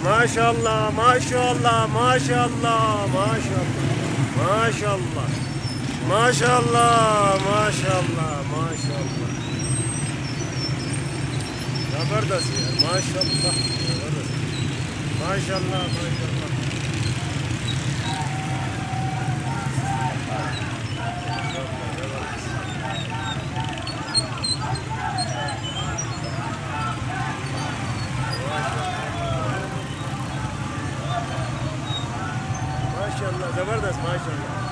माशाल्लाह माशाल्लाह माशाल्लाह माशाल्लाह माशाल्लाह माशाल्लाह माशाल्लाह माशाल्लाह जबरदस्त यार माशाल्लाह जबरदस्त माशाल्लाह माशाल्लाह माशाल्लाह जबरदस्त माशाल्लाह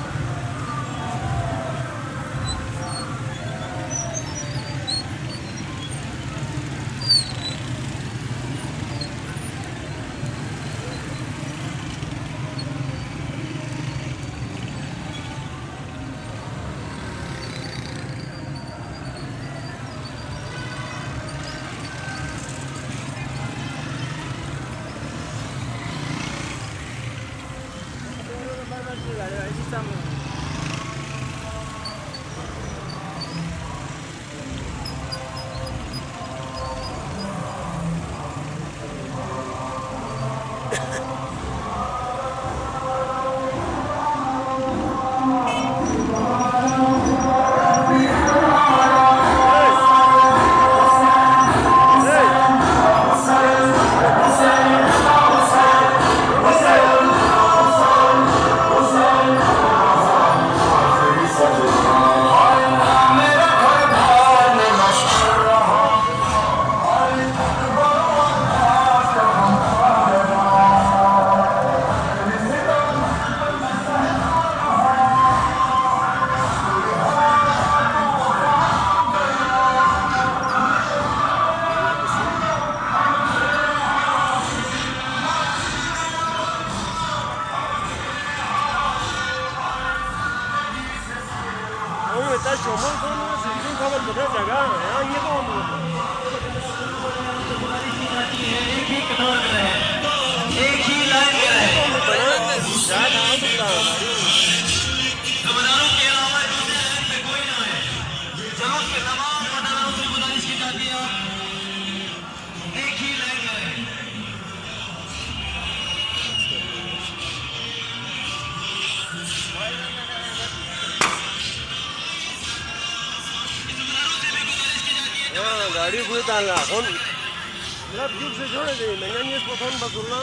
गाड़ी कोई ताला कौन मतलब जुग से जोड़े दे मैं ये स्पोर्ट बसुलना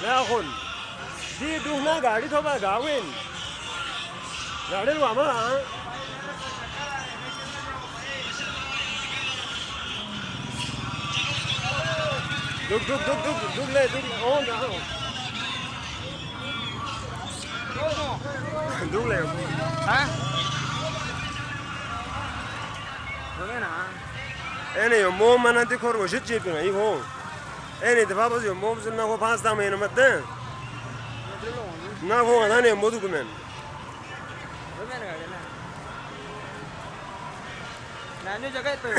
मैं कौन दी दूसरा गाड़ी थोड़ा गावेन गाड़ी वामा दुग ले ओ ना đúng là hả đúng rồi nè em này mồm mà nó thì khó rồi chết rồi này không em này thì phải bao giờ mồm sẽ nó có pass down này nó mất đấy nó không ăn này mua được cái mình nè như cho cái từ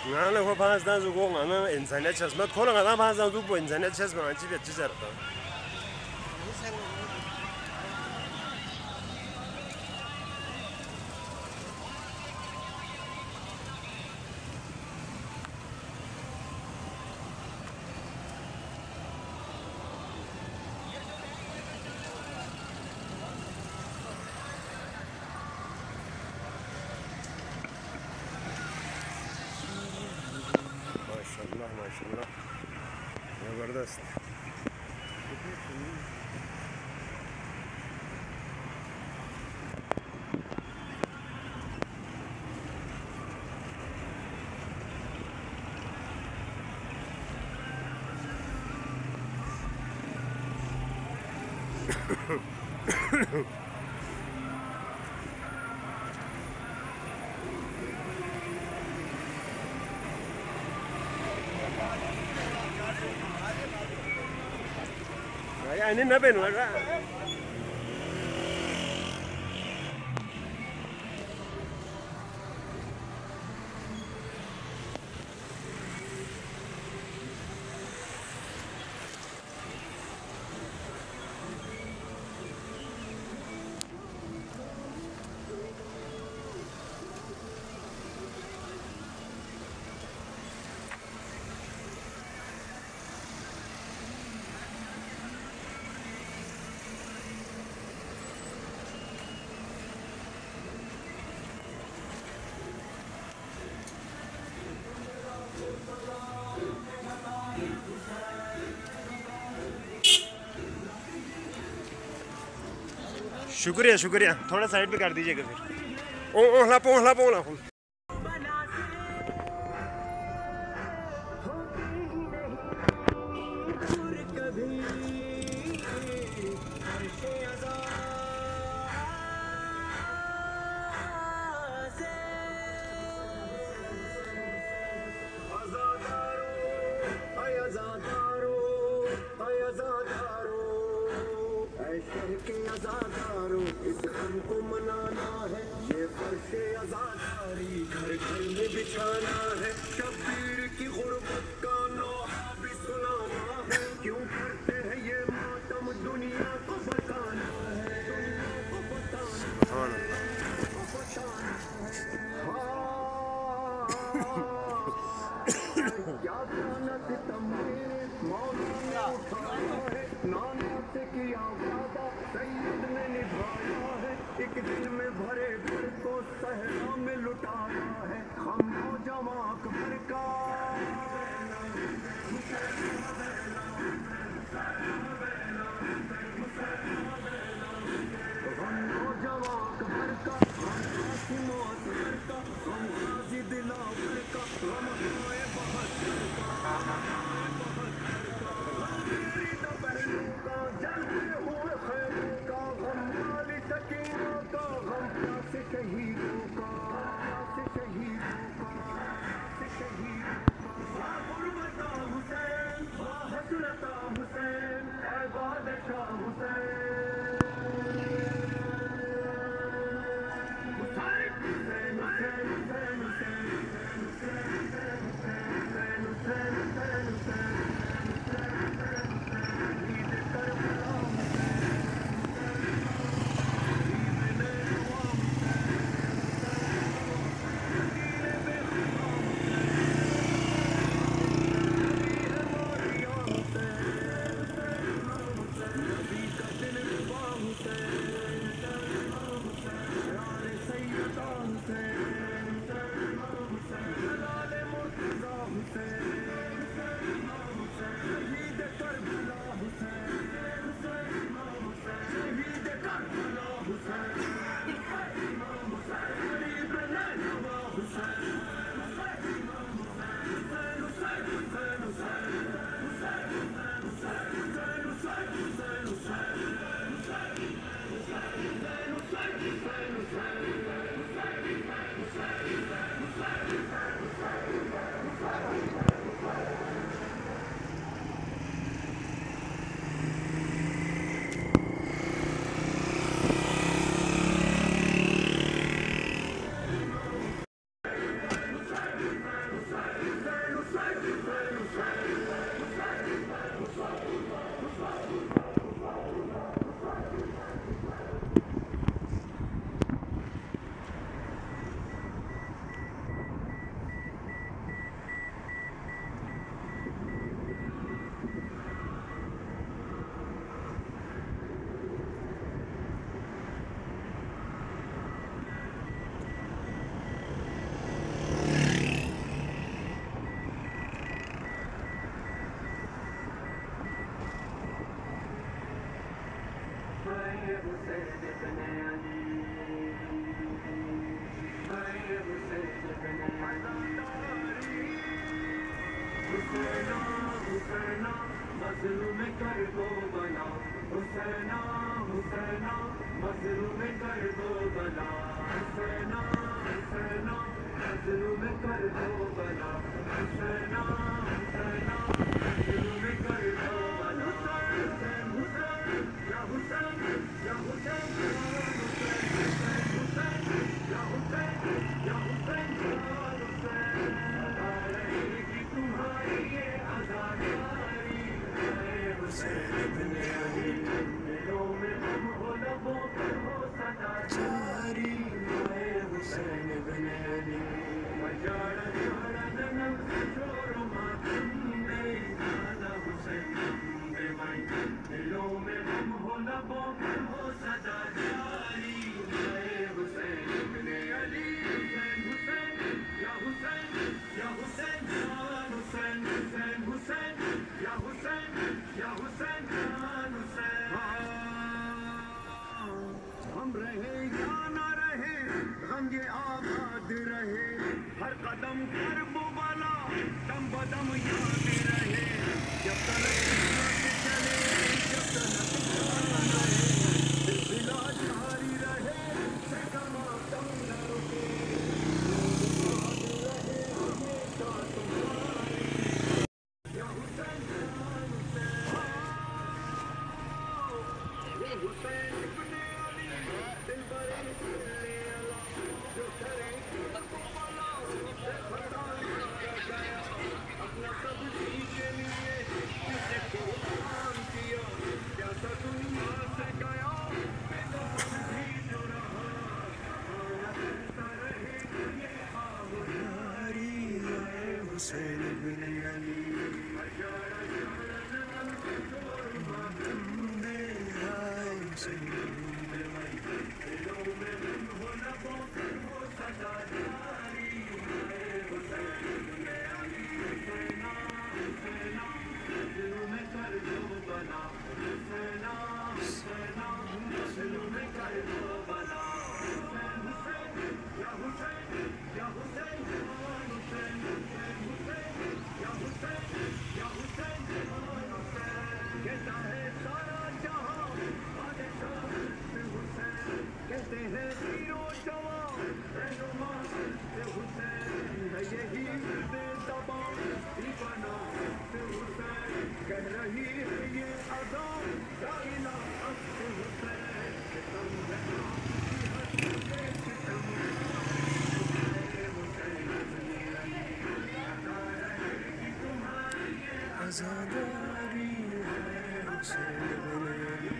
Nah, le ko pass dan zugo ngana internet chasmat khola ngana pass dan zugo internet chasmat chi be chizar ta माशाल्लाह जबरदस्त Ini nabe nula. शुक्रिया शुक्रिया, थोड़ा side पे कर दीजिएगा फिर। ओहला पोहला पोहला इस गम को मनाना है, ये फर्शे आज़ादारी घर घर में बिछाना है। शब्बीर की गुर्बत का नौहा भी सुनाना है, क्यों करते हैं ये मातम दुनिया को बताना है, दुनिया को बताना है। क्या खाना सितम मौला ने उठाया है, नाना से किया वादा सैयद ने निभाया है। एक दिल में भरे घर को सहरा में लुटाया है, हम जमा अकबर का ये आबाद रहे, हर कदम पर वो वाला दम बदम याद रहे, जब तक चले जब तक रहे, सिलसिला जारी रहे, कमा दम न रुके, या हुसैन हुसैन इब्ने अली दिल बरे ले अला जो करे को वाला से फटा गया अपना सब चीज लिए जिसने कुर्बान किया क्या सा दुनिया से गया बेदर्द भी जो रहा आया रहे ये आवारी हुसैन इब्ने अली कहते हैं हीरो जवान रहनुमा से हुसैन है यही दबा दीवाना से हुसैन कह रही है ये अदा ला इलाहा से हुसैन आज़ादारी है हुसैन इब्ने अली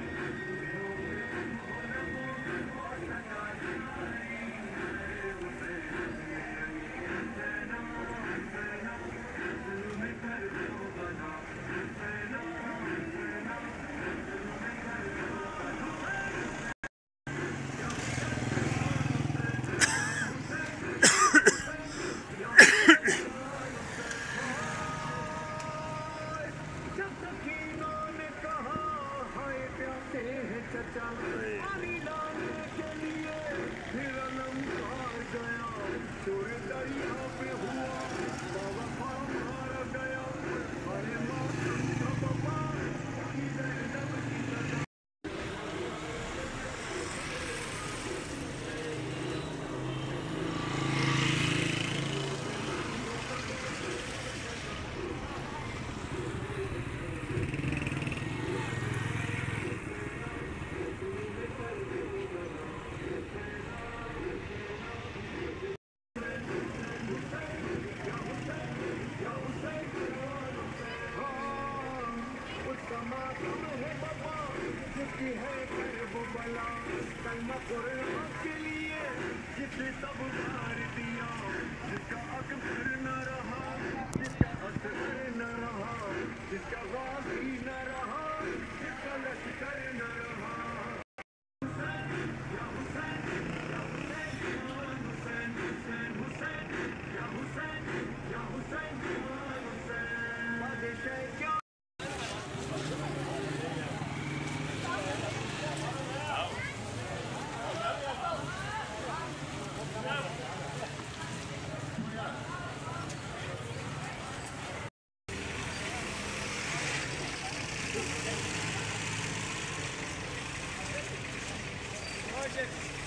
कलमा कुरान के लिए जिसने सब उधार दिया, जिसका अकबर न रहा, जिसका असर न रहा, जिसका गाजी न रहा, जिसका लश्कर न रहा। या हुसैन या हुसैन हुसैन हुसैन हुसैन या हुसैन या हुसैन हुसैन बादशाह क्या Project.